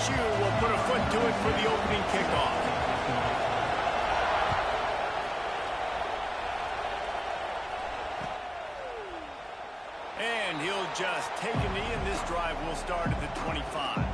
LSU will put a foot to it for the opening kickoff. And he'll just take a knee, and this drive will start at the 25.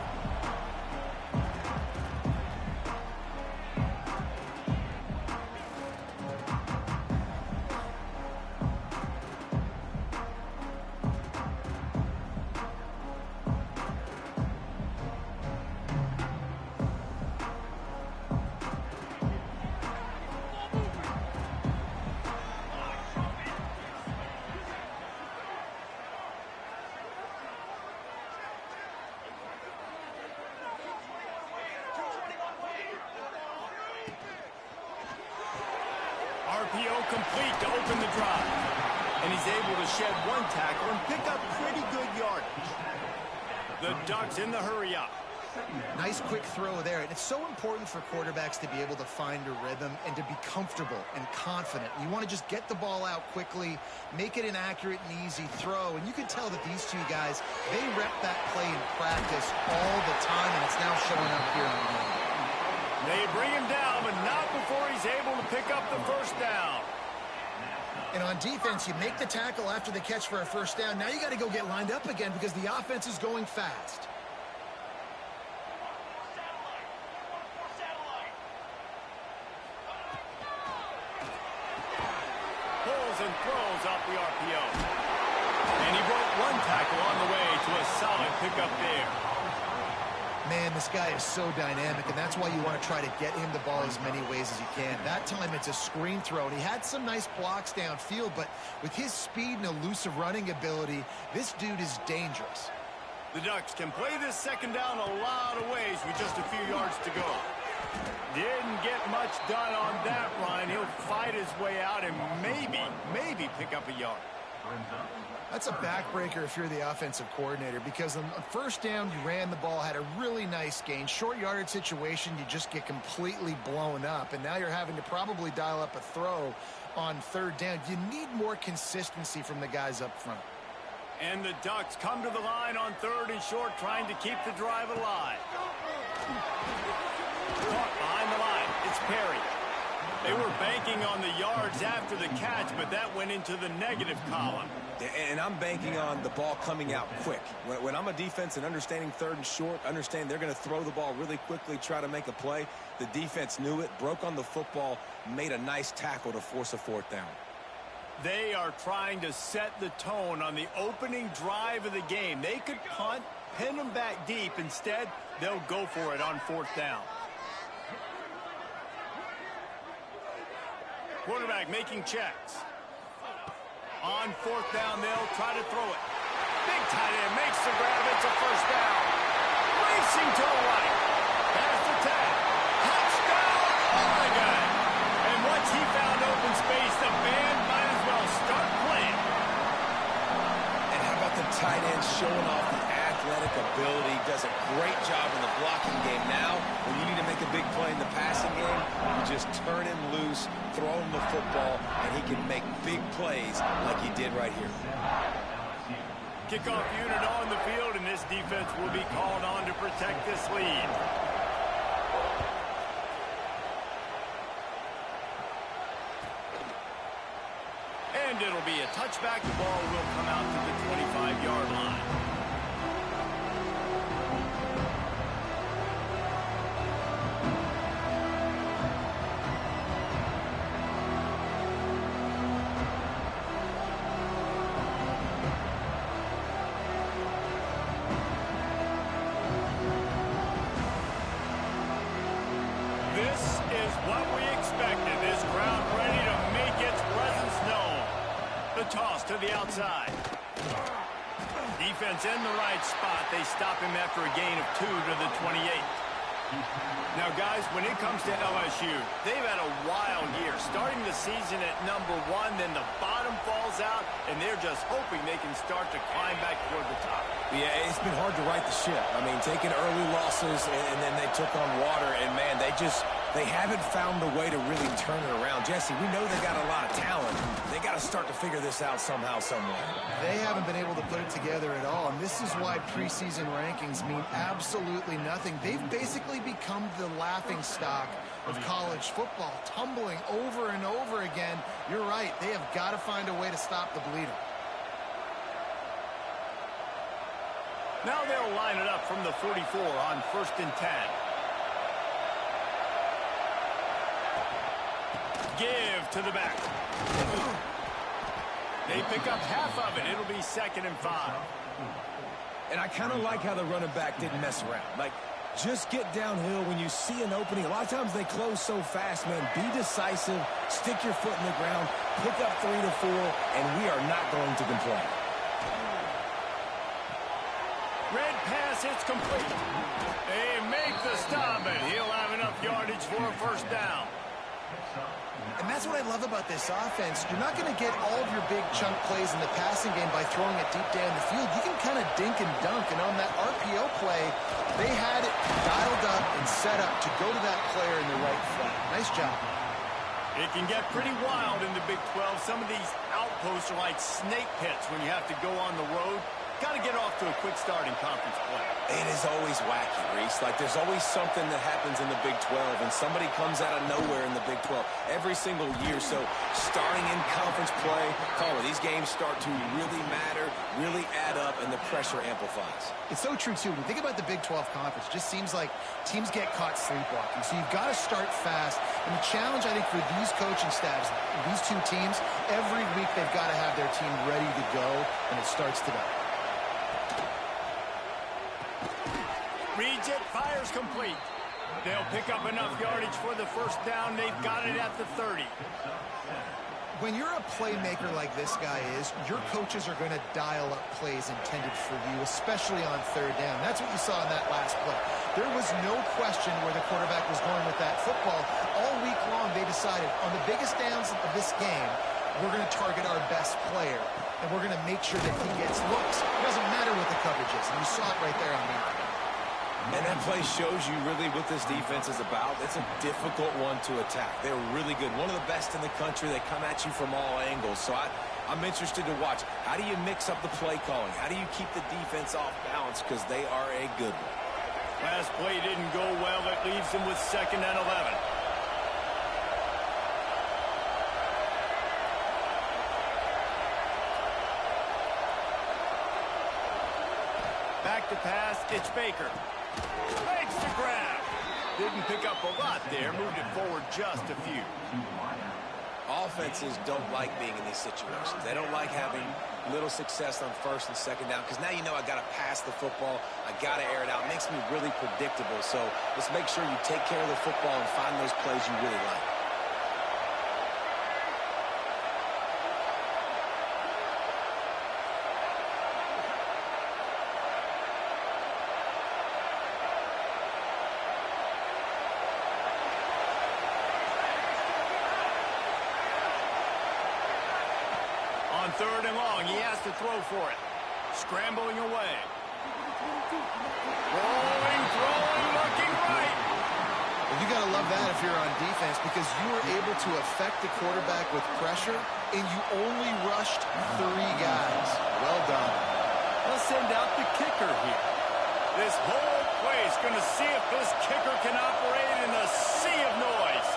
RPO complete to open the drive. And he's able to shed one tackle and pick up pretty good yardage. The Ducks in the hurry-up. Nice quick throw there. And it's so important for quarterbacks to be able to find a rhythm and to be comfortable and confident. You want to just get the ball out quickly, make it an accurate and easy throw. And you can tell that these two guys, they rep that play in practice all the time, and it's now showing up here on the field. They bring him down, but not before he's able to pick up the first down. And on defense, you make the tackle after the catch for a first down. Now you got to go get lined up again because the offense is going fast. Pulls and throws off the RPO. And he broke one tackle on the way to a solid pickup there. Man, this guy is so dynamic, and that's why you want to try to get him the ball as many ways as you can. That time, it's a screen throw, and he had some nice blocks downfield, but with his speed and elusive running ability, this dude is dangerous. The Ducks can play this second down a lot of ways with just a few yards to go. Didn't get much done on that run. He'll fight his way out and maybe pick up a yard. That's a backbreaker if you're the offensive coordinator, because on first down, you ran the ball, had a really nice gain. Short yardage situation, you just get completely blown up, and now you're having to probably dial up a throw on third down. You need more consistency from the guys up front. And the Ducks come to the line on third and short, trying to keep the drive alive. Caught behind the line. It's Perry. They were banking on the yards after the catch, but that went into the negative column. And I'm banking on the ball coming out quick. When I'm a defense and understanding third and short, understand they're going to throw the ball really quickly, try to make a play. The defense knew it, broke on the football, made a nice tackle to force a fourth down. They are trying to set the tone on the opening drive of the game. They could punt, pin them back deep. Instead, they'll go for it on fourth down. Quarterback making checks. On fourth down, they'll try to throw it. Big tight end makes the grab. It's a first down. Racing to the right. Past the tag. Touchdown, Oregon. And once he found open space, the band might as well start playing. And how about the tight end showing off the athletic ability? Does a great job in the blocking game. Now, when you need to make a big play in the passing game, you just turn him loose, throw him the football, and he can make big plays like he did right here. Kickoff unit on the field, and this defense will be called on to protect this lead. And it'll be a touchback. The ball will come out to the 25-yard line. This is what we expected. This crowd ready to make its presence known. The toss to the outside. Defense in the right spot. They stop him after a gain of 2 to the 28. Now, guys, when it comes to LSU, they've had a wild year. Starting the season at number 1, then the bottom falls out, and they're just hoping they can start to climb back toward the top. Yeah, it's been hard to right the ship. I mean, taking early losses, and then they took on water, and, man, they They haven't found a way to really turn it around. Jesse, we know they got a lot of talent. They got to start to figure this out somehow, somewhere. They haven't been able to put it together at all, and this is why preseason rankings mean absolutely nothing. They've basically become the laughingstock of college football, tumbling over and over again. You're right. They have got to find a way to stop the bleeding. Now they'll line it up from the 44 on 1st and 10. Give to the back. They pick up half of it. It'll be 2nd and 5. And I kind of like how the running back didn't mess around. Like, just get downhill when you see an opening. A lot of times they close so fast, man. Be decisive, stick your foot in the ground, pick up 3 to 4, and we are not going to complain. Red pass, it's complete. They make the stop, and he'll have enough yardage for a 1st down. And that's what I love about this offense. You're not going to get all of your big chunk plays in the passing game by throwing it deep down the field. You can kind of dink and dunk, and on that RPO play, they had it dialed up and set up to go to that player in the right flat. Nice job. It can get pretty wild in the Big 12. Some of these outposts are like snake pits when you have to go on the road. Got to get off to a quick start in conference play. It is always wacky, Reese. Like, there's always something that happens in the Big 12, and somebody comes out of nowhere in the Big 12 every single year. So starting in conference play, these games start to really matter, really add up, and the pressure amplifies. It's so true, too. When you think about the Big 12 conference, it just seems like teams get caught sleepwalking. So you've got to start fast. And the challenge, I think, for these coaching staffs, these two teams, every week they've got to have their team ready to go, and it starts today. Reads it, fires complete. They'll pick up enough yardage for the 1st down. They've got it at the 30. When you're a playmaker like this guy is, your coaches are going to dial up plays intended for you, especially on 3rd down. That's what you saw in that last play. There was no question where the quarterback was going with that football. All week long, they decided on the biggest downs of this game, we're going to target our best player, and we're going to make sure that he gets looks. It doesn't matter what the coverage is, and you saw it right there on the And that play shows you really what this defense is about. It's a difficult one to attack. They're really good. One of the best in the country. They come at you from all angles. So I'm interested to watch. How do you mix up the play calling? How do you keep the defense off balance? Because they are a good one. Last play didn't go well. It leaves them with 2nd and 11. Back to pass. It's Baker. Makes the grab. Didn't pick up a lot there. Moved it forward just a few. Offenses don't like being in these situations. They don't like having little success on 1st and 2nd down because now you know I got to pass the football. I got to air it out. It makes me really predictable. So let's make sure you take care of the football and find those plays you really like. On 3rd and long, he has to throw for it. Scrambling away. Rolling, throwing, looking right. Well, you got to love that if you're on defense because you were able to affect the quarterback with pressure, and you only rushed 3 guys. Well done. Let's send out the kicker here. This whole place going to see if this kicker can operate in a sea of noise.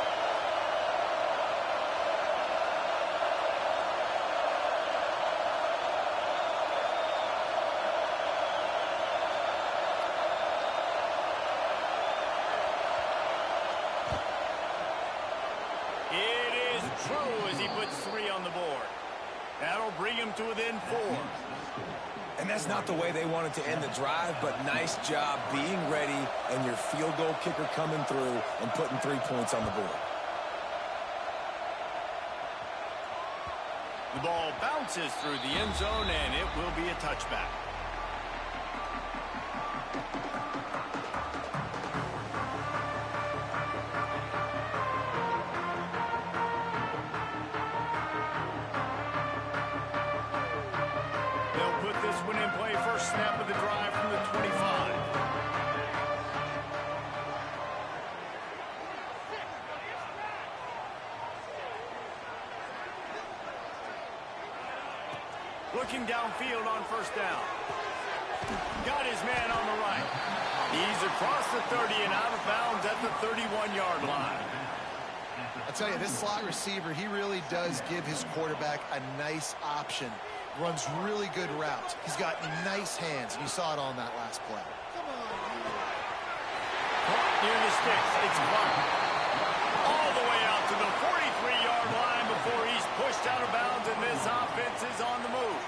True as he puts 3 on the board. That'll bring him to within 4. And that's not the way they wanted to end the drive, but nice job being ready and your field goal kicker coming through and putting 3 points on the board. The ball bounces through the end zone, and it will be a touchback. Snap of the drive from the 25. Looking downfield on first down. Got his man on the right. He's across the 30 and out of bounds at the 31-yard line. I'll tell you, this slot receiver, he really does give his quarterback a nice option. Runs really good routes. He's got nice hands, and you saw it on that last play. Caught near the sticks. It's Clark. All the way out to the 43-yard line before he's pushed out of bounds, and this offense is on the move.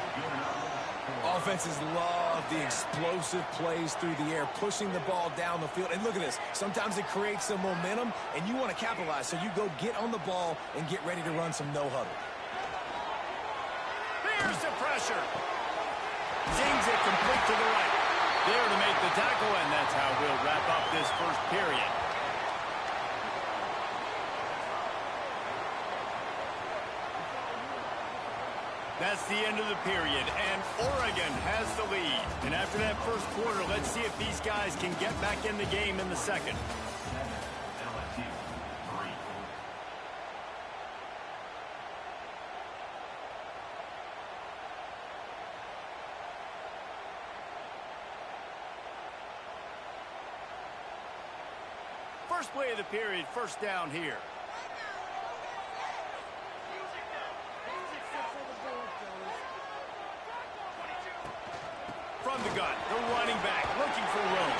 Offenses love the explosive plays through the air, pushing the ball down the field. And look at this. Sometimes it creates some momentum, and you want to capitalize. So you go get on the ball and get ready to run some no-huddle. Here's the pressure. Zings it complete to the right. There to make the tackle, and that's how we'll wrap up this first period. That's the end of the period, and Oregon has the lead. And after that first quarter, let's see if these guys can get back in the game in the second. First play of the period, first down here. From the gun, the running back looking for room.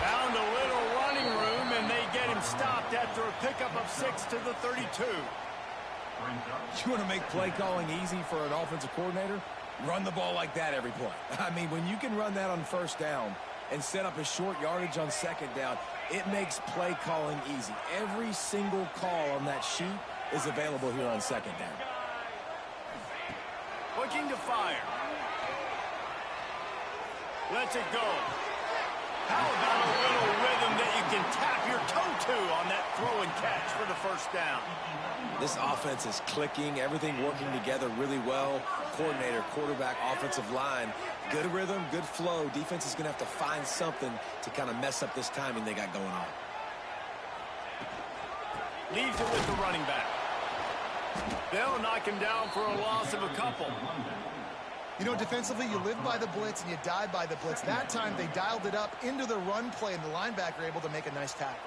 Found a little running room, and they get him stopped after a pickup of 6 to the 32. You want to make play calling easy for an offensive coordinator? Run the ball like that every play. I mean, when you can run that on first down and set up a short yardage on second down, it makes play calling easy. Every single call on that sheet is available here on second down. Looking to fire. Lets it go. How about a little rhythm that you can tap your toe to on that throw and catch for the first down? This offense is clicking, everything working together really well. Coordinator, quarterback, offensive line. Good rhythm, good flow. Defense is going to have to find something to kind of mess up this timing they got going on. Leaves it with the running back. They'll knock him down for a loss of a couple. You know, defensively, you live by the blitz and you die by the blitz. That time, they dialed it up into the run play, and the linebacker able to make a nice tackle.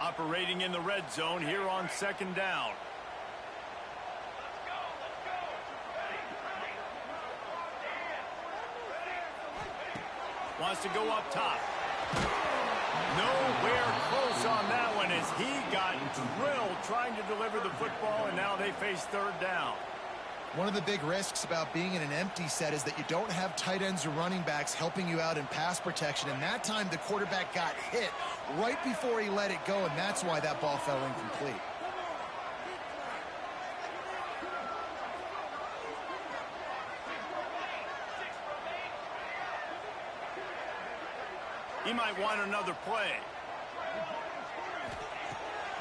Operating in the red zone here on second down. Wants to go up top. Nowhere close on that one as he got drilled trying to deliver the football, and now they face third down. One of the big risks about being in an empty set is that you don't have tight ends or running backs helping you out in pass protection, and that time the quarterback got hit right before he let it go, and that's why that ball fell incomplete. He might want another play.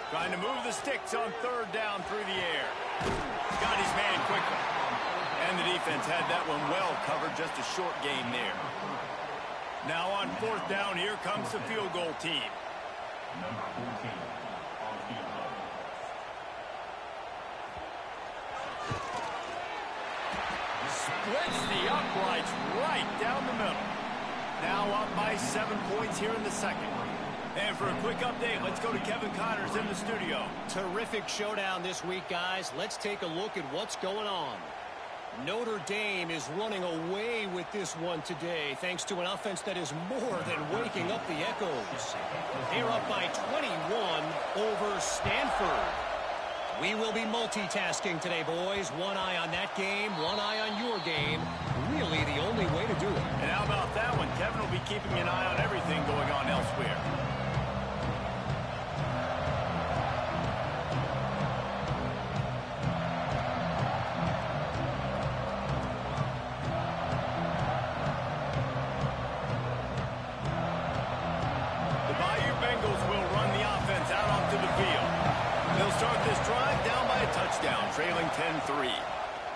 Trying to move the sticks on third down through the air. Got his man quickly. And the defense had that one well covered, just a short gain there. Now on fourth down, here comes the field goal team. Number 14 on field goal. Splits the uprights right down the middle. Now up by 7 points here in the second. And for a quick update, let's go to Kevin Connors in the studio. Terrific showdown this week, guys. Let's take a look at what's going on. Notre Dame is running away with this one today, thanks to an offense that is more than waking up the echoes. They're up by 21 over Stanford. We will be multitasking today, boys. One eye on that game, one eye on your game. Really the only way to do it. And how about that one? Kevin will be keeping an eye on everything going on elsewhere. The Bayou Bengals will run the offense out onto the field. They'll start this drive down by a touchdown, trailing 10-3.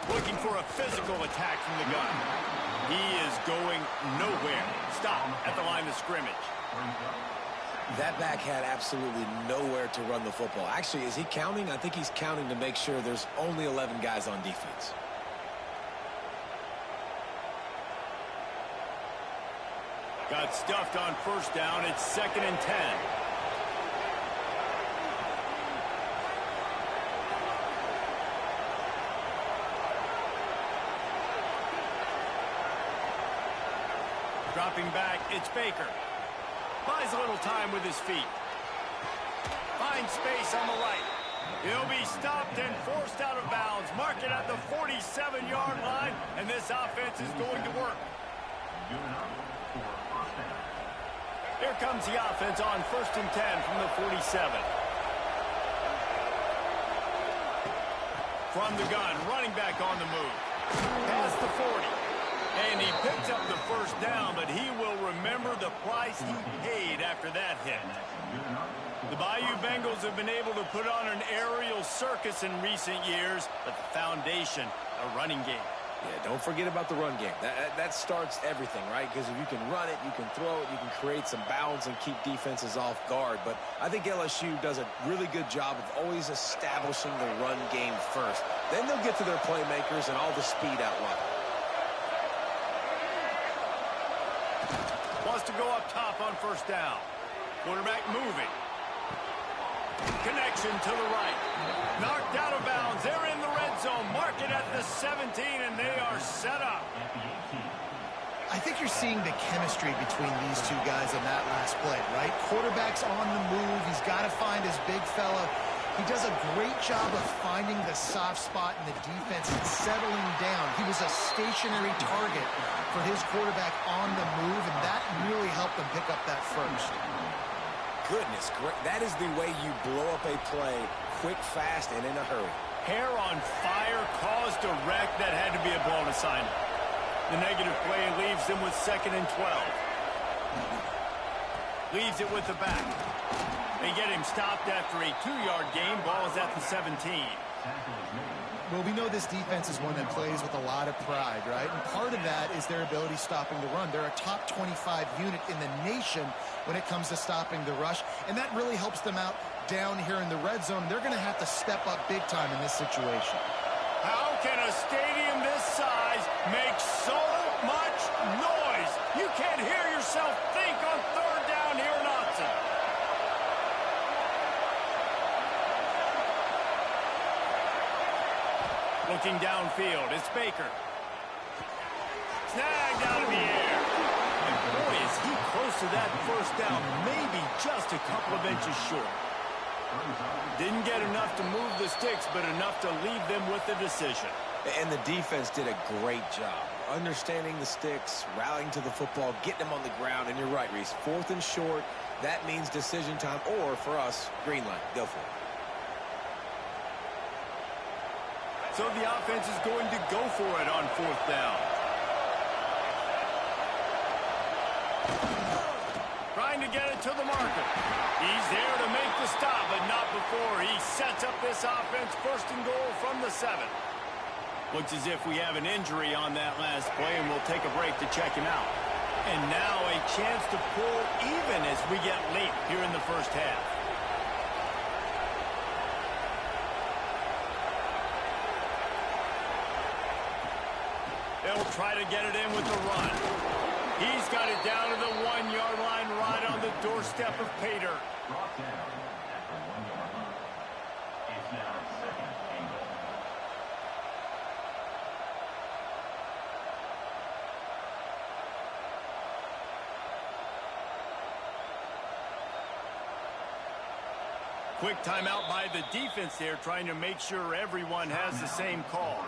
Looking for a physical attack from the gun. He is going nowhere. Stop at the line of scrimmage. That back had absolutely nowhere to run the football. Actually, is he counting? I think he's counting to make sure there's only 11 guys on defense. Got stuffed on first down. It's 2nd and 10. Dropping back, it's Baker. Buys a little time with his feet. Finds space on the right. He'll be stopped and forced out of bounds. Mark it at the 47-yard line, and this offense is going to work. Here comes the offense on 1st and 10 from the 47. From the gun, running back on the move. Past the 40. And he picks up the first down, but he will remember the price he paid after that hit. The Bayou Bengals have been able to put on an aerial circus in recent years, but the foundation, a running game. Yeah, don't forget about the run game. That starts everything, right? Because if you can run it, you can throw it, you can create some balance and keep defenses off guard. But I think LSU does a really good job of always establishing the run game first. Then they'll get to their playmakers and all the speed out wide. Wants to go up top on first down. Quarterback moving. Connection to the right. Knocked out of bounds. They're in the red zone. Mark it at the 17, and they are set up. I think you're seeing the chemistry between these two guys on that last play, right? Quarterback's on the move. He's got to find his big fella. He does a great job of finding the soft spot in the defense and settling down. He was a stationary target for his quarterback on the move, and that really helped him pick up that first. Goodness, that is the way you blow up a play quick, fast, and in a hurry. Hair on fire caused a wreck that had to be a blown assignment. The negative play leaves them with 2nd and 12. Leaves it with the back. They get him stopped after a 2-yard gain. Ball is at the 17. Well, we know this defense is one that plays with a lot of pride, right? And part of that is their ability stopping the run. They're a top 25 unit in the nation when it comes to stopping the rush, and that really helps them out down here in the red zone. They're going to have to step up big time in this situation. How can a stadium this size make so much noise? You can't hear yourself think on 3rd down here in Austin. Looking downfield, it's Baker. Snagged out of the air. And boy, is he close to that first down, maybe just a couple of inches short. Didn't get enough to move the sticks, but enough to leave them with the decision. And the defense did a great job understanding the sticks, rallying to the football, getting them on the ground. And you're right, Reese, 4th and short, that means decision time, or for us, green light. Go for it. So the offense is going to go for it on 4th down. Trying to get it to the marker. He's there to make the stop, but not before he sets up this offense 1st and goal from the 7. Looks as if we have an injury on that last play, and we'll take a break to check him out. And now a chance to pull even as we get late here in the first half. They'll try to get it in with the run. He's got it down to the 1-yard line right on the doorstep of Pater. Brought down at the 1-yard line. It's now 2nd and goal. Quick timeout by the defense there, trying to make sure everyone has the same call.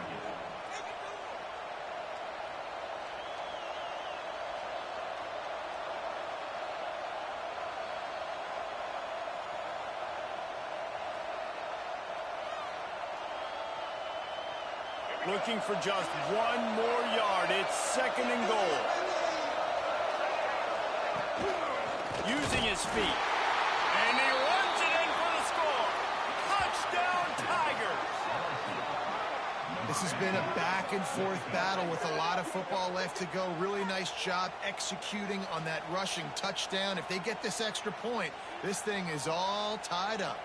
Looking for just 1 more yard. It's 2nd and goal. Using his feet. And he runs it in for the score. Touchdown, Tigers. This has been a back-and-forth battle with a lot of football left to go. Really nice job executing on that rushing touchdown. If they get this extra point, this thing is all tied up.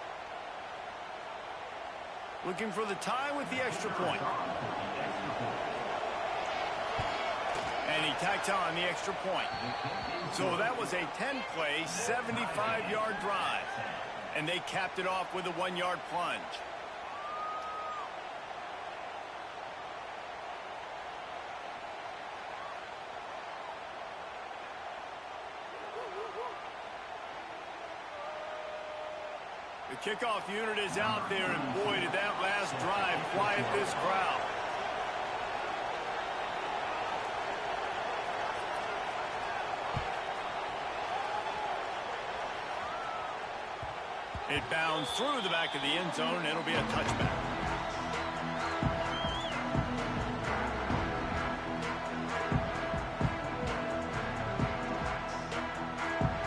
Looking for the tie with the extra point. And he tacked on the extra point. So that was a 10-play, 75-yard drive. And they capped it off with a 1-yard plunge. The kickoff unit is out there, and boy, did that last drive quiet this crowd. It bounds through the back of the end zone, and it'll be a touchback.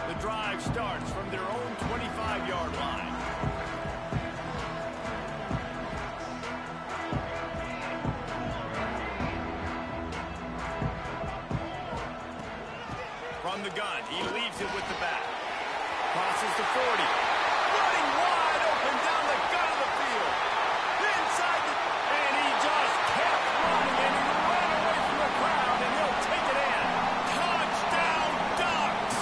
The drive starts from their own 25-yard line. From the gun, he leaves it with the back. Crosses to 40. Running wide open down the gut of the field. Inside the... And he just kept running, and he ran away from the crowd, and he'll take it in. Touchdown, Ducks!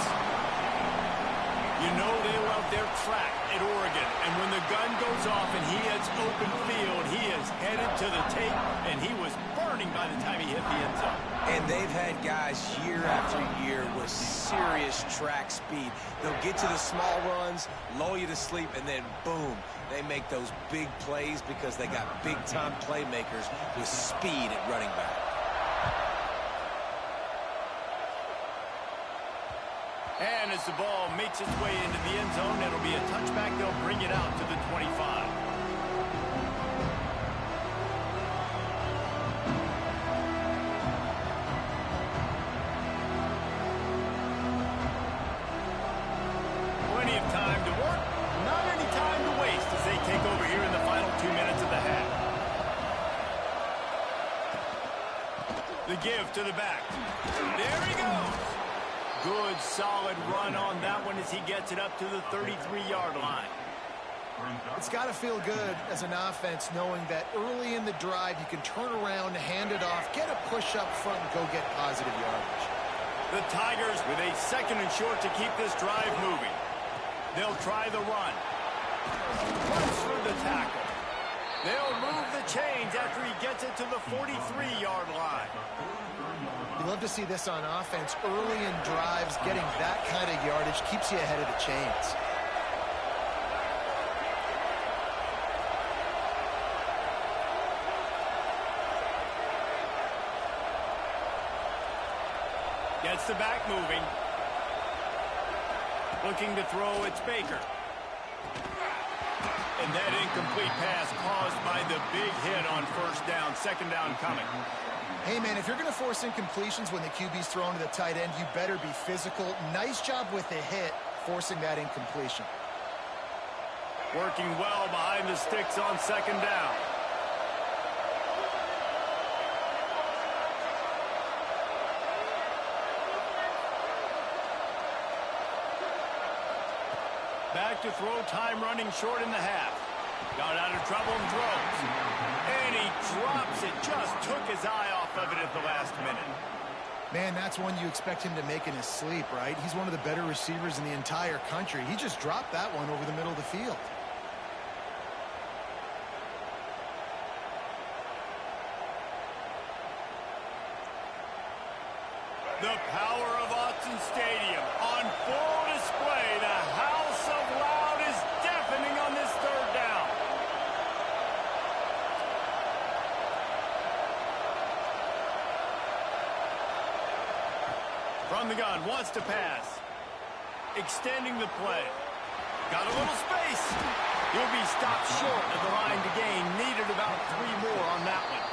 You know they love their track at Oregon, and when the gun goes off and he hits open field, he is headed to the tape, and he was burning by the time he hit the end zone. And they've had guys year after year with serious track speed. They'll get to the small runs, lull you to sleep, and then boom, they make those big plays because they got big-time playmakers with speed at running back. And as the ball makes its way into the end zone, it'll be a touchback. They'll bring it out to the 25. The give to the back. There he goes. Good, solid run on that one as he gets it up to the 33-yard line. It's got to feel good as an offense knowing that early in the drive you can turn around, hand it off, get a push up front, and go get positive yardage. The Tigers with a 2nd and short to keep this drive moving. They'll try the run. Runs through the tackle. They'll move the chains after he gets it to the 43-yard line. You love to see this on offense. Early in drives, getting that kind of yardage keeps you ahead of the chains. Gets the back moving. Looking to throw, it's Baker. And that incomplete pass caused by the big hit on 1st down. 2nd down coming. Hey, man, if you're going to force incompletions when the QB's thrown to the tight end, you better be physical. Nice job with the hit, forcing that incompletion. Working well behind the sticks on 2nd down. Back to throw, time running short in the half. Got out of trouble and throws. And he drops it. Just took his eye off of it at the last minute. Man, that's one you expect him to make in his sleep, right? He's one of the better receivers in the entire country. He just dropped that one over the middle of the field. The power of Autzen Stadium on full display. The house of loud is deafening on this 3rd down. From the gun, wants to pass. Extending the play. Got a little space. He'll be stopped short of the line to gain. Needed about 3 more on that one.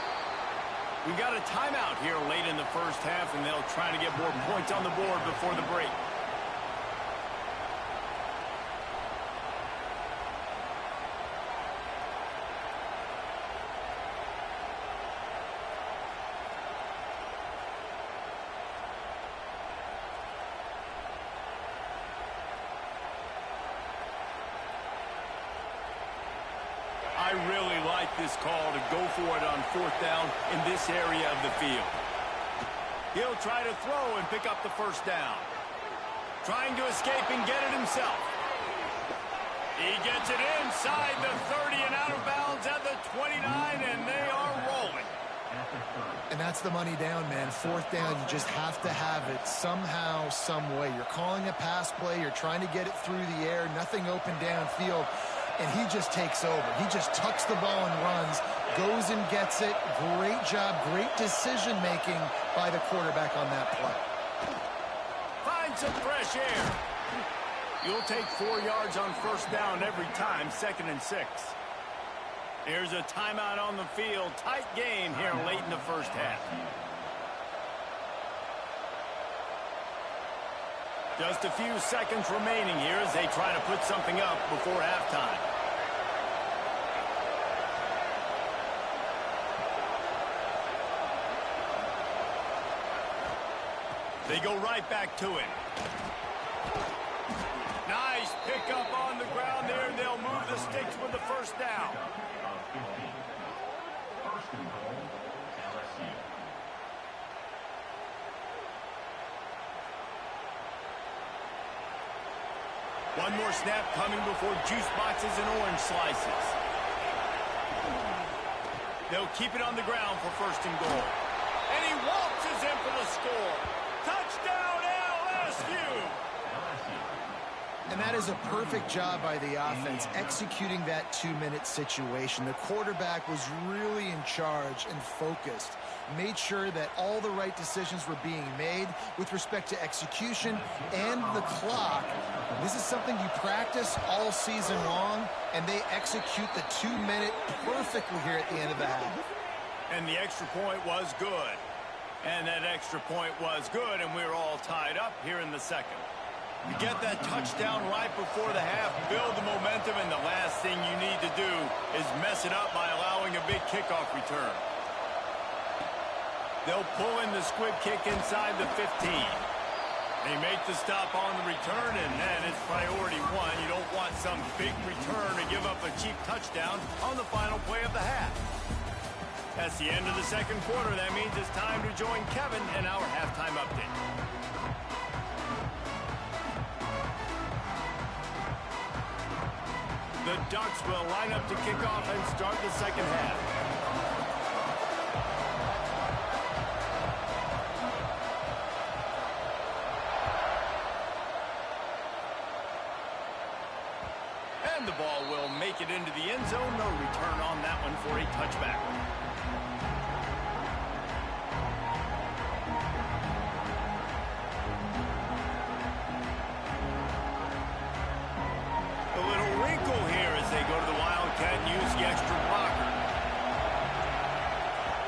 We got a timeout here late in the 1st half, and they'll try to get more points on the board before the break. this call to go for it on fourth down in this area of the field. He'll try to throw and pick up the first down. Trying to escape and get it himself. He gets it inside the 30 and out of bounds at the 29, and they are rolling. And that's the money down, man. Fourth down, you just have to have it somehow, some way. You're calling a pass play. You're trying to get it through the air. Nothing open downfield. And he just takes over. He just tucks the ball and runs, goes and gets it. Great job, great decision-making by the quarterback on that play. Find some fresh air. You'll take 4 yards on first down every time, 2nd and 6. Here's a timeout on the field. Tight game here late in the first half. Just a few seconds remaining here as they try to put something up before halftime. They go right back to it. Nice pickup on the ground there. They'll move the sticks with the first down. First and goal, LSU. One more snap coming before juice boxes and orange slices. They'll keep it on the ground for first and goal. And he waltzes in for the score. Touchdown, LSU! And that is a perfect job by the offense, executing that 2-minute situation. The quarterback was really in charge and focused. Made sure that all the right decisions were being made with respect to execution and the clock. This is something you practice all season long, and they execute the 2-minute perfectly here at the end of the half. And the extra point was good. And that extra point was good, and we're all tied up here in the second. You get that touchdown right before the half, build the momentum, and the last thing you need to do is mess it up by allowing a big kickoff return. They'll pull in the squib kick inside the 15. They make the stop on the return, and then it's priority one. You don't want some big return to give up a cheap touchdown on the final play of the half. That's the end of the second quarter. That means it's time to join Kevin in our halftime update. The Ducks will line up to kick off and start the second half. And the ball will make it into the end zone. No return on that one for a touchback. A little wrinkle here as they go to the Wildcat and use the extra blocker.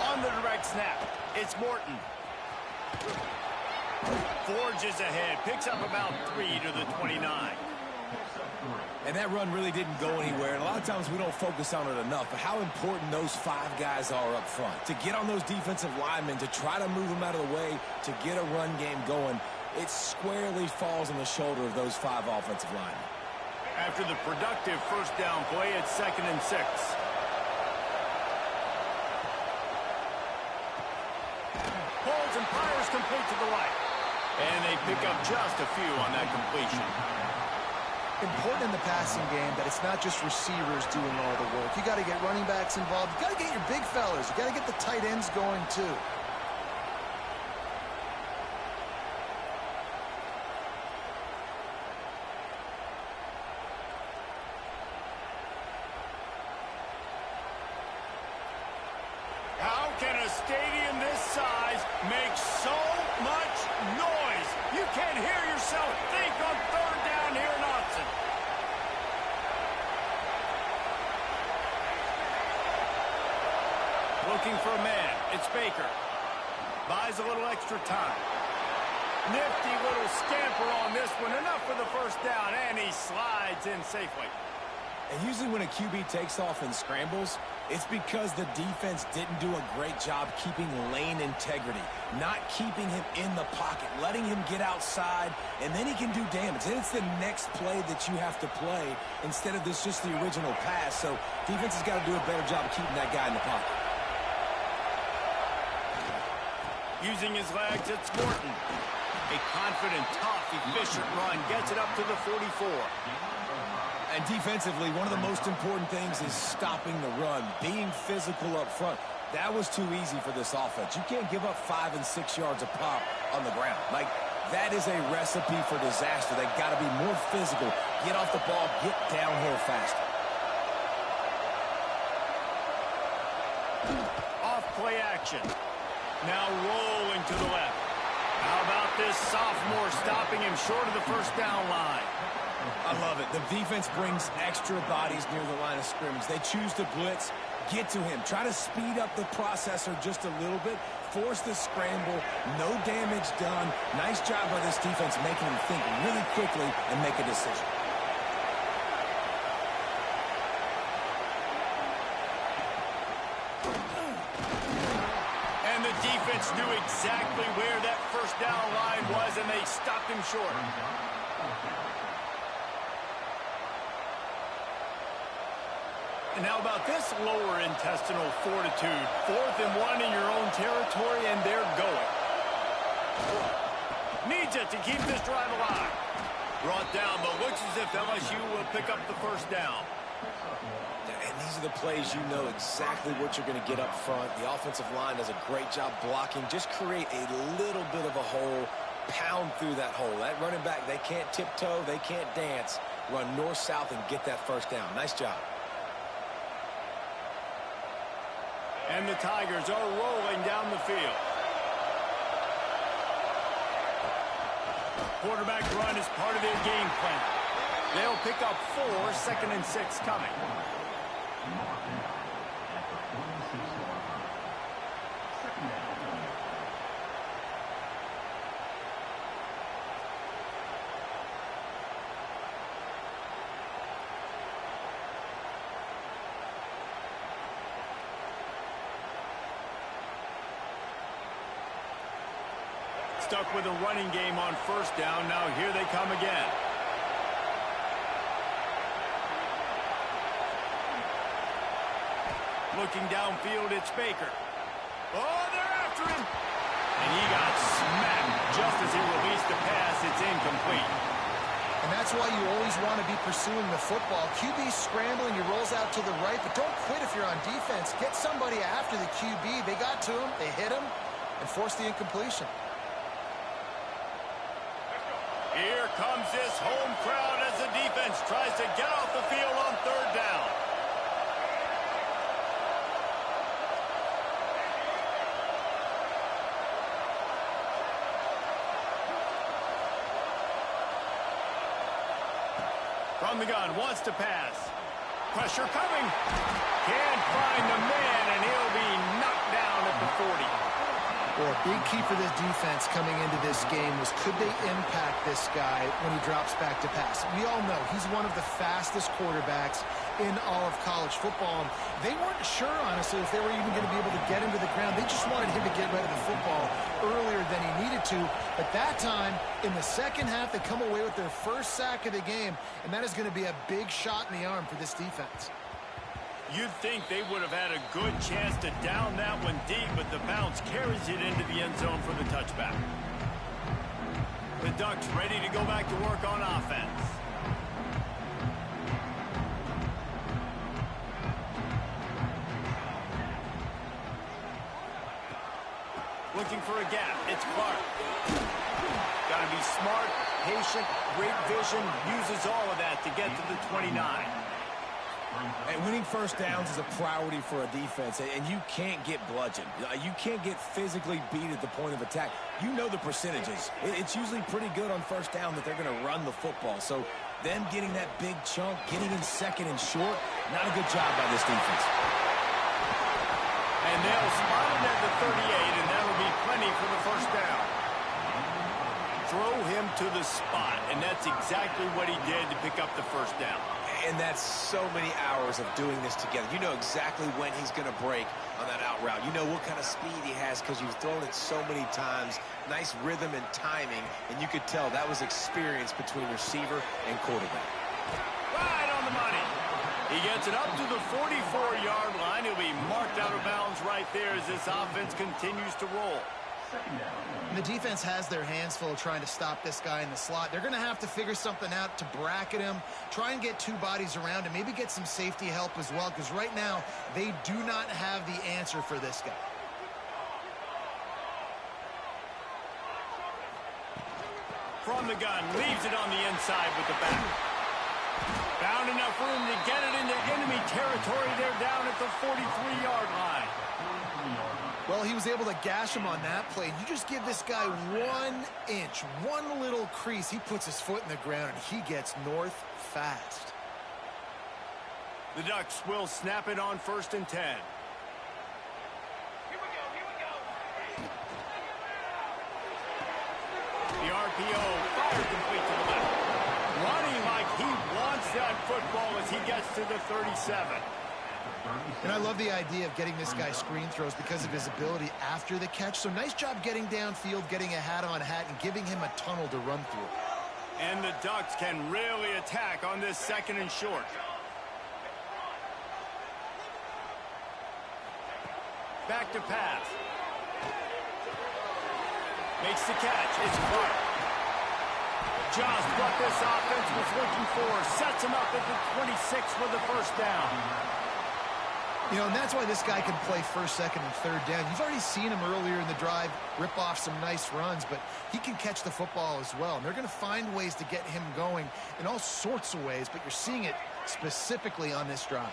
On the direct snap, it's Morton. Forges ahead, picks up about 3 to the 29. And that run really didn't go anywhere. And a lot of times we don't focus on it enough. But how important those 5 guys are up front. To get on those defensive linemen, to try to move them out of the way, to get a run game going, it squarely falls on the shoulder of those 5 offensive linemen. After the productive first down play, it's 2nd and 6. Pulls and fires complete to the right. And they pick up just a few on that completion. Important in the passing game that it's not just receivers doing all the work. You got to get running backs involved. You got to get your big fellas. You got to get the tight ends going too. How can a stadium this size make so much noise? You can't hear yourself think on third down here in Austin. Looking for a man. It's Baker. Buys a little extra time. Nifty little scamper on this one. Enough for the first down, and he slides in safely. And usually when a QB takes off and scrambles, It's because the defense didn't do a great job keeping lane integrity, not keeping him in the pocket, letting him get outside, and then he can do damage. Then it's the next play that you have to play instead of this just the original pass. So defense has got to do a better job of keeping that guy in the pocket. Using his legs, it's Morton. A confident, tough, efficient run gets it up to the 44. And defensively, one of the most important things is stopping the run, being physical up front. That was too easy for this offense. You can't give up 5 and 6 yards a pop on the ground. Like, that is a recipe for disaster. They've got to be more physical, get off the ball, get downhill faster. Off play action. Now rolling to the left. How about this sophomore stopping him short of the first down line? I love it. The defense brings extra bodies near the line of scrimmage. They choose to blitz, get to him, try to speed up the processor just a little bit, force the scramble, no damage done. Nice job by this defense making him think really quickly and make a decision. And the defense knew exactly where that first down line was, and they stopped him short. And how about this lower intestinal fortitude? 4th and 1 in your own territory, and they're going. Needs it to keep this drive alive. Brought down, but looks as if LSU will pick up the first down. And these are the plays you know exactly what you're going to get up front. The offensive line does a great job blocking. Just create a little bit of a hole, pound through that hole. That running back, they can't tiptoe, they can't dance. Run north-south and get that first down. Nice job. And the Tigers are rolling down the field. Quarterback run is part of their game plan. They'll pick up 4, 2nd and 6 coming. Stuck with a running game on first down. Now here they come again. Looking downfield, it's Baker. Oh, they're after him. And he got smacked just as he released the pass. It's incomplete. And that's why you always want to be pursuing the football. QB's scrambling, he rolls out to the right, but don't quit if you're on defense. Get somebody after the QB. They got to him, they hit him, and forced the incompletion. Here comes this home crowd as the defense tries to get off the field on 3rd down. From the gun, wants to pass. Pressure coming. Can't find the man, and he'll be knocked down at the 40. Well, a big key for this defense coming into this game was could they impact this guy when he drops back to pass. We all know he's one of the fastest quarterbacks in all of college football. And they weren't sure, honestly, if they were even going to be able to get him to the ground. They just wanted him to get rid of the football earlier than he needed to. But that time, in the second half, they come away with their first sack of the game, and that is going to be a big shot in the arm for this defense. You'd think they would have had a good chance to down that one deep, but the bounce carries it into the end zone for the touchback. The Ducks ready to go back to work on offense. Looking for a gap. It's Clark. Got to be smart, patient, great vision, uses all of that to get to the 29. And winning first downs is a priority for a defense, and you can't get bludgeoned. You can't get physically beat at the point of attack. You know the percentages. It's usually pretty good on first down that they're going to run the football. So them getting that big chunk, getting in 2nd and short, not a good job by this defense. And they'll spot him at the 38, and that'll be plenty for the first down. Throw him to the spot, and that's exactly what he did to pick up the first down. And that's so many hours of doing this together. You know exactly when he's going to break on that out route. You know what kind of speed he has because you've thrown it so many times. Nice rhythm and timing, and you could tell that was experience between receiver and quarterback. Right on the money. He gets it up to the 44-yard line. He'll be marked out of bounds right there as this offense continues to roll. And the defense has their hands full trying to stop this guy in the slot. They're going to have to figure something out to bracket him, try and get two bodies around him, maybe get some safety help as well, because right now they do not have the answer for this guy. From the gun, leaves it on the inside with the back. Found enough room to get it into enemy territory. They're down at the 43-yard line. Well, he was able to gash him on that play. You just give this guy 1 inch, one little crease. He puts his foot in the ground, and he gets north fast. The Ducks will snap it on 1st and 10. The RPO fire complete to the left. Running like he wants that football as he gets to the 37. And I love the idea of getting this guy screen throws because of his ability after the catch. So nice job getting downfield, getting a hat-on-hat, and giving him a tunnel to run through. And the Ducks can really attack on this 2nd and short. Back to pass. Makes the catch. It's Clark. Just what this offense was looking for. Sets him up at the 26 for the 1st down. You know, and that's why this guy can play 1st, 2nd, and 3rd down. You've already seen him earlier in the drive rip off some nice runs, but he can catch the football as well. And they're going to find ways to get him going in all sorts of ways, but you're seeing it specifically on this drive.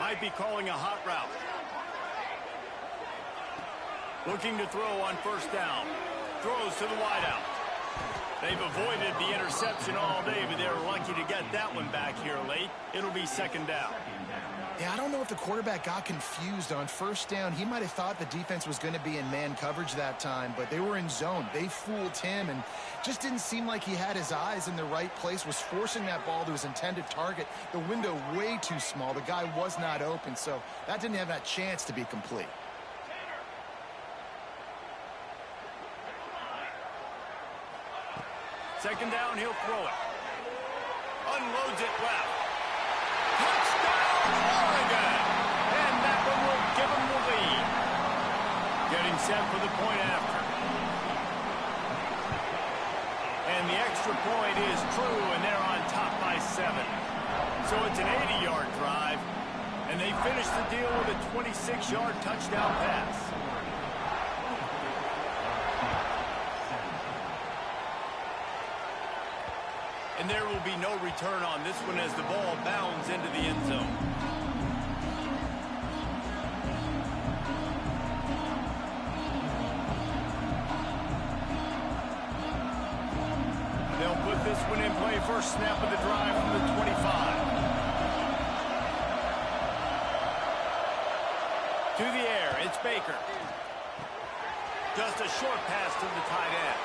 Might be calling a hot route. Looking to throw on 1st down. Throws to the wideout. They've avoided the interception all day, but they're lucky to get that one back here late. It'll be 2nd down. Yeah, I don't know if the quarterback got confused on 1st down. He might have thought the defense was going to be in man coverage that time, but they were in zone. They fooled him and just didn't seem like he had his eyes in the right place, was forcing that ball to his intended target. The window way too small. The guy was not open, so that didn't have that chance to be complete. Second down, he'll throw it. Unloads it left. Touchdown, Oregon! And that one will give him the lead. Getting set for the point after. And the extra point is true, and they're on top by 7. So it's an 80-yard drive, and they finish the deal with a 26-yard touchdown pass. And there will be no return on this one as the ball bounds into the end zone. They'll put this one in play. First snap of the drive from the 25. To the air, it's Baker. Just a short pass to the tight end.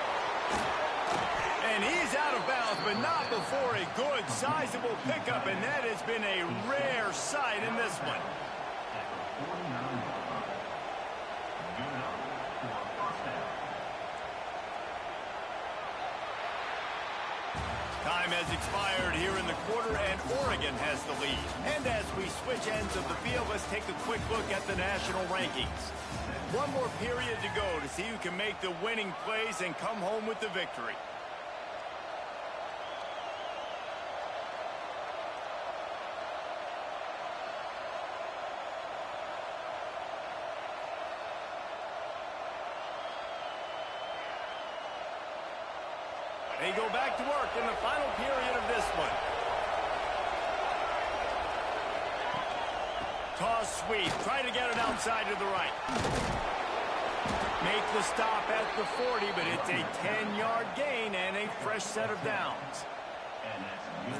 And he's out of bounds, but not before a good, sizable pickup, and that has been a rare sight in this one. Time has expired here in the quarter, and Oregon has the lead. And as we switch ends of the field, let's take a quick look at the national rankings. One more period to go to see who can make the winning plays and come home with the victory. They go back to work in the final period of this one. Toss sweep. Try to get it outside to the right. Make the stop at the 40, but it's a 10-yard gain and a fresh set of downs.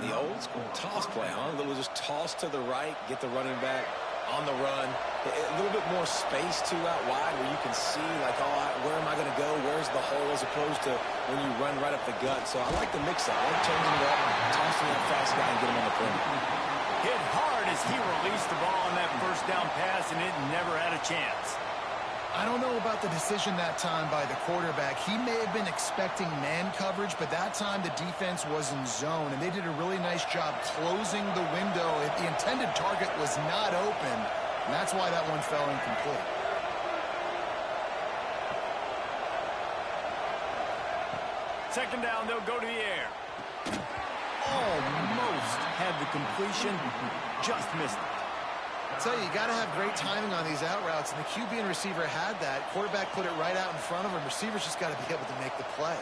The old school toss play, huh? Little just toss to the right, get the running back on the run. A little bit more space, too, out wide where you can see, like, oh, where am I going to go? Where's the hole? As opposed to when you run right up the gut. So I like the mix-up. I like changing it up, tossing that fast guy and get him on the perimeter. Hit hard as he released the ball on that first down pass, and it never had a chance. I don't know about the decision that time by the quarterback. He may have been expecting man coverage, but that time the defense was in zone, and they did a really nice job closing the window. If the intended target was not open, and that's why that one fell incomplete. Second down, they'll go to the air. Almost had the completion, just missed it. I tell you, you got to have great timing on these out routes, and the QB and receiver had that. Quarterback put it right out in front of him. Receivers just got to be able to make the play.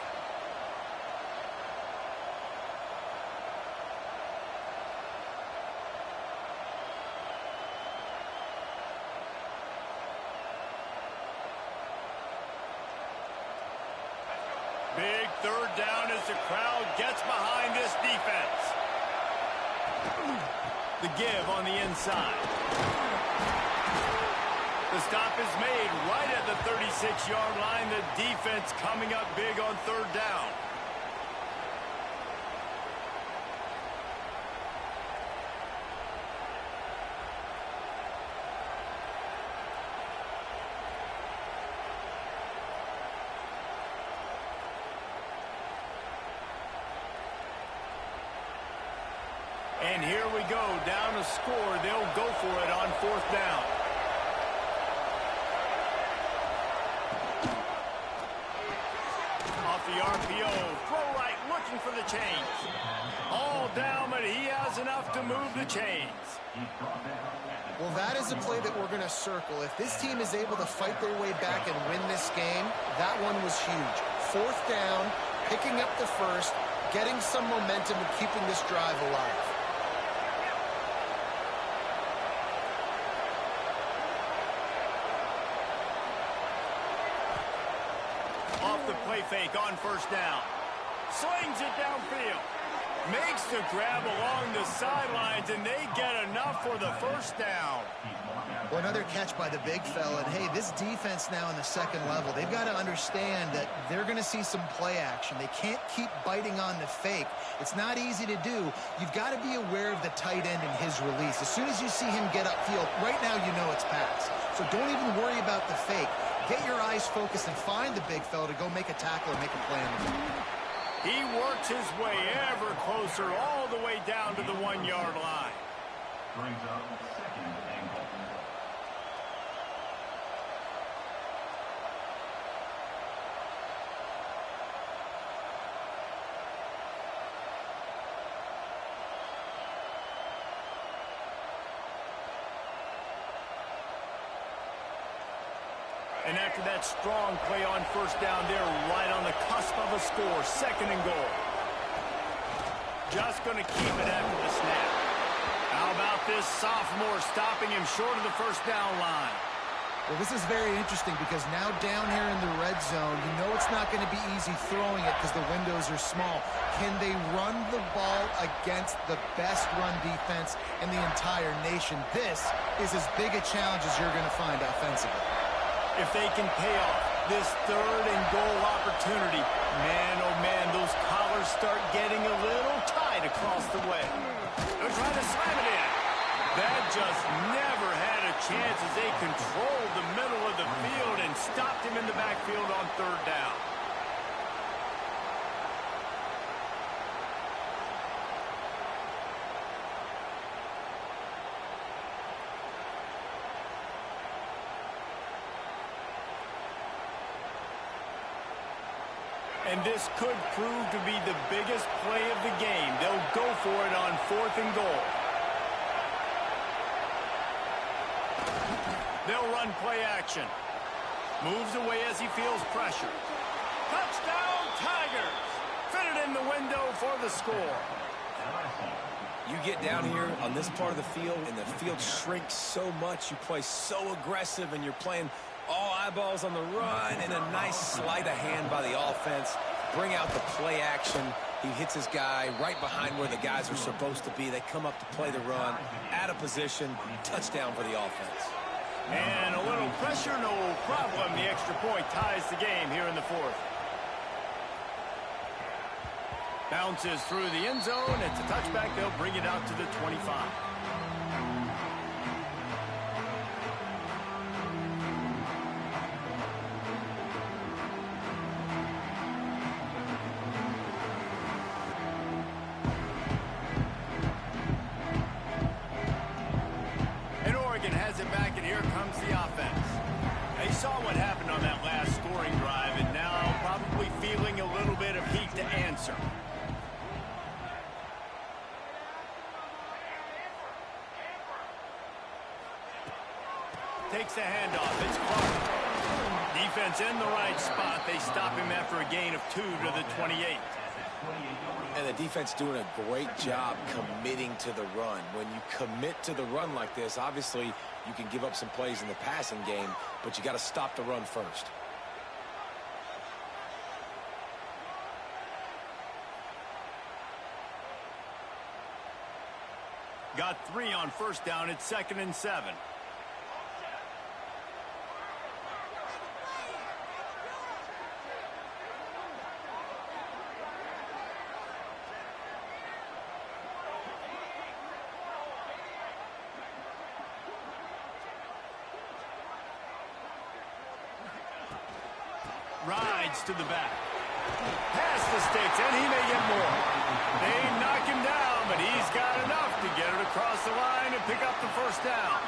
Big third down as the crowd gets behind this defense. The give on the inside. The stop is made right at the 36-yard line. The defense coming up big on third down. And here we go, down to score. They'll go for it on fourth down. Off the RPO, throw right, looking for the chains. All down, but he has enough to move the chains. Well, that is a play that we're going to circle. If this team is able to fight their way back and win this game, that one was huge. Fourth down, picking up the first, getting some momentum and keeping this drive alive. Off the play fake on first down. Slings it downfield. Makes the grab along the sidelines, and they get enough for the first down. Well, another catch by the big fella. And, hey, this defense now in the second level, they've got to understand that they're going to see some play action. They can't keep biting on the fake. It's not easy to do. You've got to be aware of the tight end and his release. As soon as you see him get upfield, right now you know it's pass. So don't even worry about the fake. Get your eyes focused and find the big fella to go make a tackle and make a play on the ball. He works his way ever closer all the way down to the 1-yard line. Brings up second and goal. And after that strong play on first down, they're right on the cusp of a score. Second and goal. Just going to keep it after the snap. How about this sophomore stopping him short of the first down line? Well, this is very interesting because now down here in the red zone, you know it's not going to be easy throwing it because the windows are small. Can they run the ball against the best run defense in the entire nation? This is as big a challenge as you're going to find offensively. If they can pay off this third and goal opportunity, man, oh man, those collars start getting a little tight across the way. They're trying to slam it in. That just never had a chance as they controlled the middle of the field and stopped him in the backfield on third down. And this could prove to be the biggest play of the game. They'll go for it on fourth and goal. They'll run play action. Moves away as he feels pressure. Touchdown, Tigers! Fitted in the window for the score. You get down here on this part of the field, and the field shrinks so much. You play so aggressive, and you're playing all eyeballs on the run, and a nice sleight of hand by the offense. Bring out the play action, He hits his guy right behind where the guys are supposed to be. They come up to play the run, out of position, touchdown for the offense. And a little pressure, no problem. The extra point ties the game here in the fourth. Bounces through the end zone. It's a touchback. They'll bring it out to the 25. And Oregon has it back, and here comes the offense. They saw what happened on that last scoring drive, and now probably feeling a little bit of heat to answer. Takes the handoff. It's Clark. Defense in the right spot. They stop him after a gain of 2 to the 28. And the defense doing a great job committing to the run. When you commit to the run like this, obviously you can give up some plays in the passing game, but you got to stop the run first. Got 3 on first down. It's 2nd and 7. Rides to the back. Past the sticks, and he may get more. They knock him down, but he's got enough to get it across the line and pick up the first down.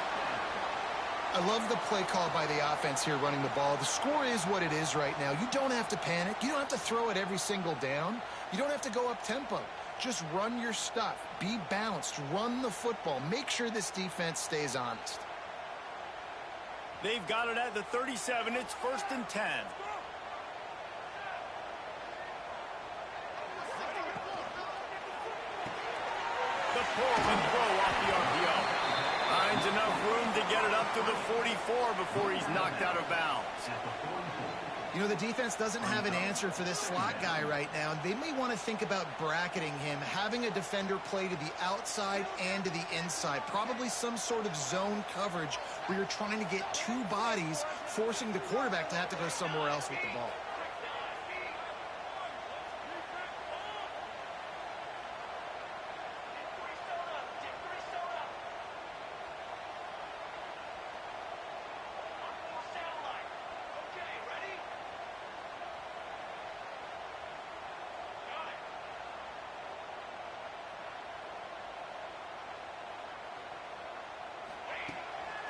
I love the play call by the offense here running the ball. The score is what it is right now. You don't have to panic. You don't have to throw it every single down. You don't have to go up tempo. Just run your stuff. Be balanced. Run the football. Make sure this defense stays honest. They've got it at the 37. It's 1st and 10. The pull and throw off the RPO. Finds enough room to get it up to the 44 before he's knocked out of bounds. You know, the defense doesn't have an answer for this slot guy right now. They may want to think about bracketing him, having a defender play to the outside and to the inside. Probably some sort of zone coverage where you're trying to get 2 bodies, forcing the quarterback to have to go somewhere else with the ball.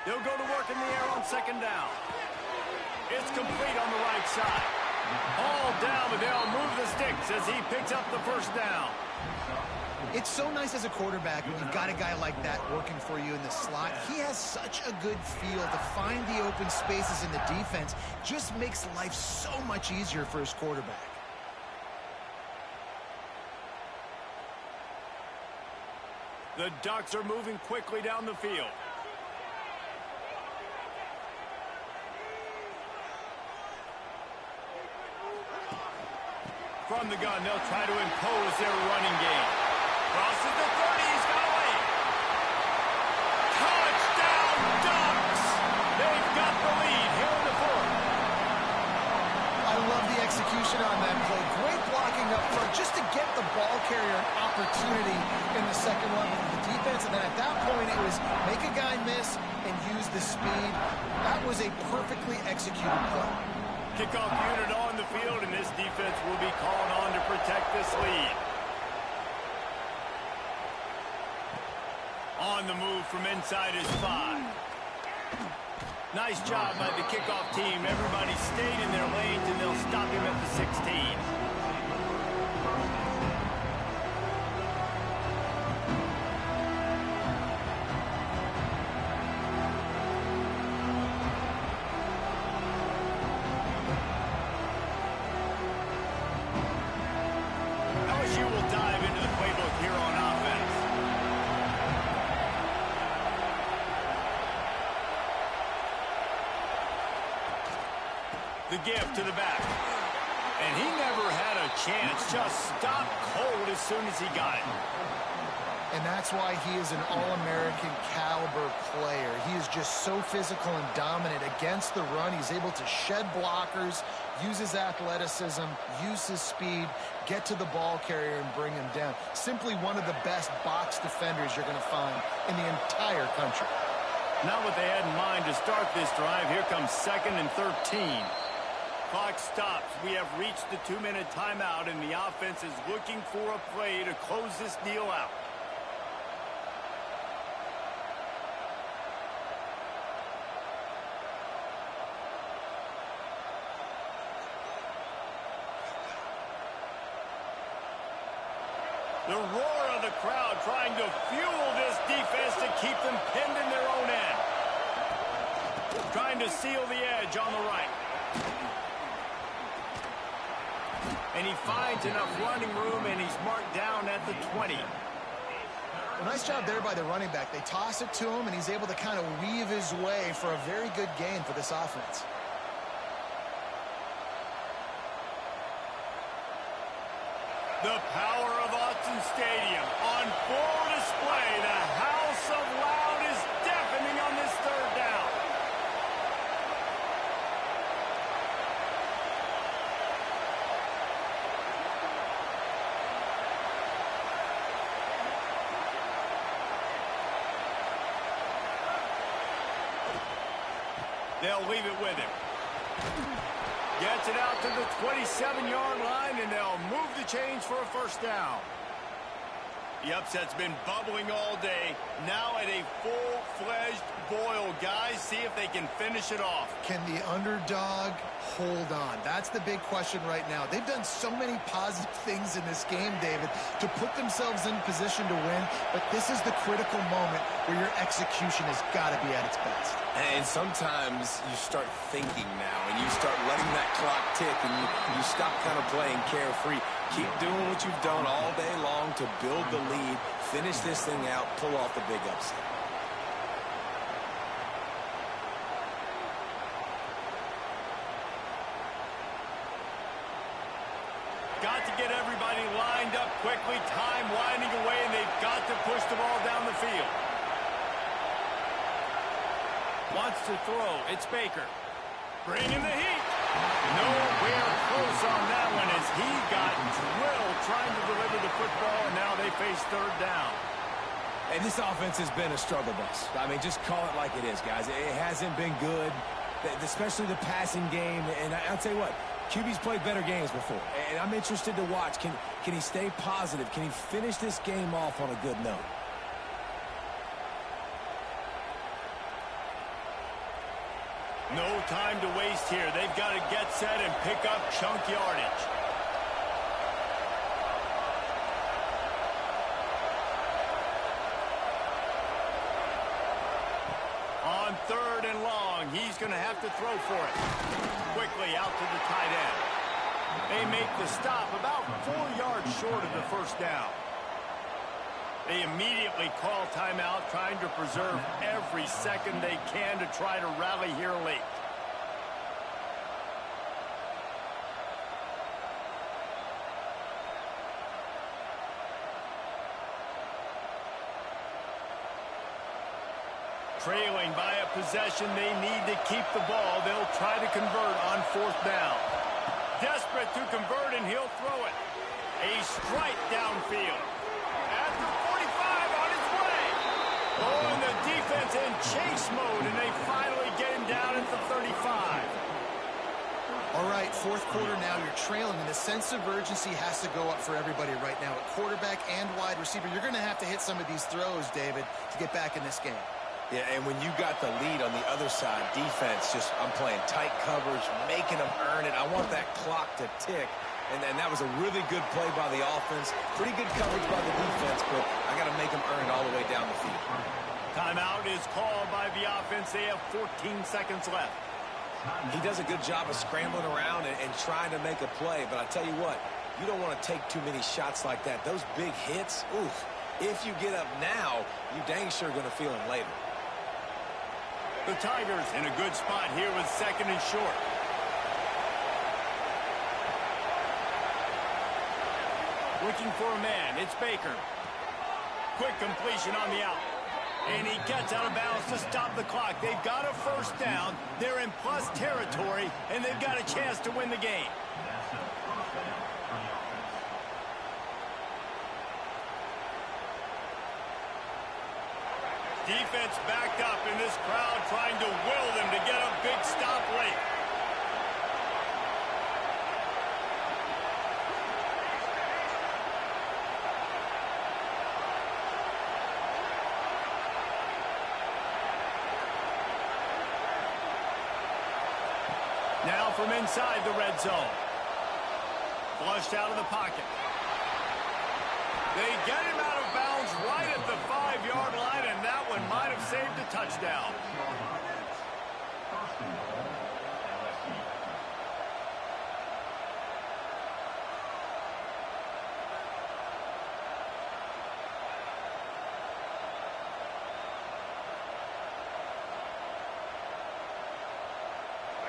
They'll go to work in the air on 2nd down. It's complete on the right side. All down, but they'll move the sticks as he picks up the first down. It's so nice as a quarterback when you've got a guy like that working for you in the slot. He has such a good feel to find the open spaces in the defense. Just makes life so much easier for his quarterback. The Ducks are moving quickly down the field. From the gun, they'll try to impose their running game. Crosses the 30, he's got away. Touchdown, Ducks! They've got the lead here in the fourth. I love the execution on that play. Great blocking up front just to get the ball carrier an opportunity in the second level of the defense. And then at that point, it was make a guy miss and use the speed. That was a perfectly executed play. Kickoff unit on the field, and this defense will be called on to protect this lead. On the move from inside his 5. Nice job by the kickoff team. Everybody stayed in their lanes, and they'll stop him at the 16. LSU will dive into the playbook here on offense. The give to the back. And he never had a chance. Just stopped cold as soon as he got it. And that's why he is an All-American caliber player. He is just so physical and dominant against the run. He's able to shed blockers, use his athleticism, use his speed, get to the ball carrier and bring him down. Simply one of the best box defenders you're going to find in the entire country. Not what they had in mind to start this drive. Here comes 2nd and 13. Clock stops. We have reached the 2-minute timeout, and the offense is looking for a play to close this deal out. The roar of the crowd trying to fuel this defense to keep them pinned in their own end. Trying to seal the edge on the right. And he finds enough running room, and he's marked down at the 20. Well, nice job there by the running back. They toss it to him, and he's able to kind of weave his way for a very good gain for this offense. The power of Autzen Stadium on full display. The house of loud is deafening on this 3rd down. They'll leave it with him. Gets it out to the 27-yard line, and they'll move the chains for a 1st down. The upset's been bubbling all day. Now at a full-fledged boil. Guys, see if they can finish it off. Can the underdog hold on? That's the big question right now. They've done so many positive things in this game, David, to put themselves in position to win, but this is the critical moment where your execution has got to be at its best. And sometimes you start thinking now, and you start letting that clock tick, and you stop kind of playing carefree. Keep doing what you've done all day long to build the lead, finish this thing out, pull off the big upset. Got to get everybody lined up quickly, time winding away, and they've got to push the ball down the field. Wants to throw. It's Baker. Bringing the heat. Nowhere close on that one as he got drilled trying to deliver the football, and now they face 3rd down. And this offense has been a struggle bus. I mean, just call it like it is, guys. It hasn't been good, especially the passing game. And I'll tell you what, QB's played better games before. And I'm interested to watch. Can he stay positive? Can he finish this game off on a good note? No time to waste here. They've got to get set and pick up chunk yardage. On 3rd and long, he's going to have to throw for it. Quickly out to the tight end. They make the stop about 4 yards short of the 1st down. They immediately call timeout, trying to preserve every second they can to try to rally here late. Trailing by a possession, they need to keep the ball. They'll try to convert on 4th down. Desperate to convert, and he'll throw it. A strike downfield. At the 45, on his way. Oh, and the defense in chase mode, and they finally get him down at the 35. All right, 4th quarter now, you're trailing, and the sense of urgency has to go up for everybody right now. At quarterback and wide receiver, you're going to have to hit some of these throws, David, to get back in this game. Yeah, and when you got the lead on the other side, defense I'm playing tight coverage, making them earn it. I want that clock to tick. And that was a really good play by the offense. Pretty good coverage by the defense, but I got to make them earn it all the way down the field. Timeout is called by the offense. They have 14 seconds left. He does a good job of scrambling around and trying to make a play, but I tell you what, you don't want to take too many shots like that. Those big hits, oof. If you get up now, you dang sure going to feel them later. The Tigers in a good spot here with 2nd and short. Looking for a man. It's Baker. Quick completion on the out. And he gets out of bounds to stop the clock. They've got a first down. They're in plus territory, and they've got a chance to win the game. That's a first down for the offense. Defense backed up in this crowd trying to will them to get a big stop late. Now from inside the red zone. Flushed out of the pocket. They get him out of bounds right at the 5-yard line, and that one might have saved a touchdown. First and goal, LSU.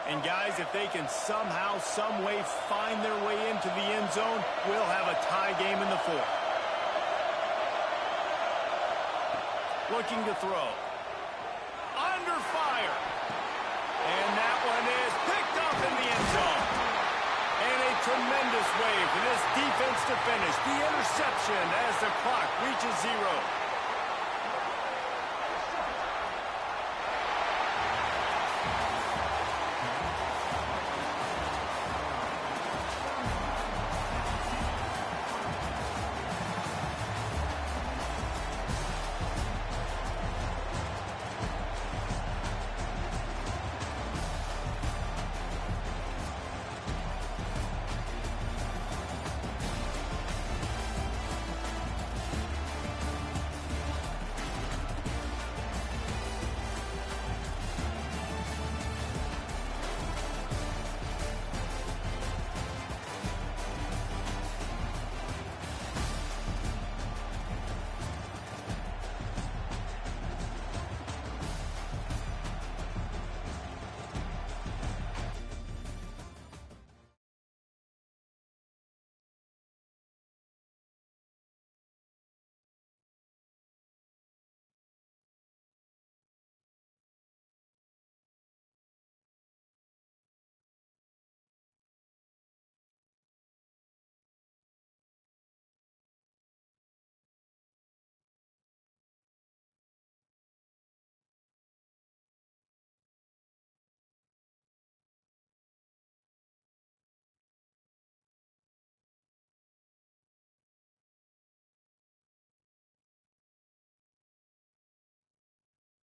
And guys, if they can somehow, some way find their way into the end zone, we'll have a tie game in the fourth. Looking to throw. Under fire. And that one is picked up in the end zone. And a tremendous way for this defense to finish. The interception as the clock reaches 0.